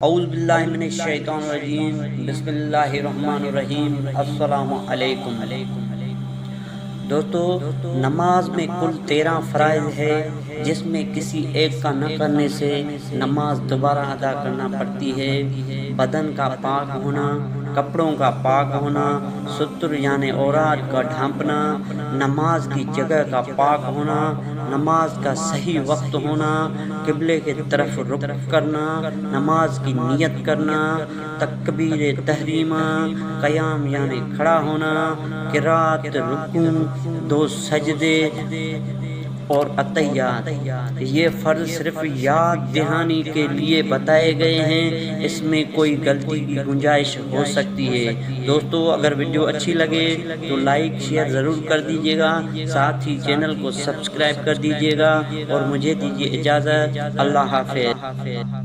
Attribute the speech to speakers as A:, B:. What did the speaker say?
A: اعوذ باللہ من الشیطان الرجیم، بسم اللہ الرحمن الرحیم۔ السلام علیکم دوستو، نماز میں کل 13 فرائض ہے، جس میں کسی ایک کا نہ کرنے سے نماز دوبارہ ادا کرنا پڑتی ہے۔ بدن کا پاک ہونا، کپڑوں کا پاک ہونا، ستر یعنی عورات کا ڈھانپنا، نماز کی جگہ کا پاک ہونا، نماز کا صحیح وقت ہونا، قبلے کی طرف رخ کرنا، نماز کی نیت کرنا، تکبیر تحریمہ، قیام یعنی کھڑا ہونا، قرات، رکوع، 2 سجدے اور اتحیات۔ یہ فرض صرف یاد دہانی کے لیے بتائے گئے ہیں، اس میں کوئی غلطی کی گنجائش ہو سکتی ہے۔ دوستو، اگر ویڈیو اچھی لگے تو لائک شیئر ضرور کر دیجیے گا، ساتھ ہی چینل کو سبسکرائب کر دیجیے گا، اور مجھے دیجیے اجازت۔ اللہ حافظ۔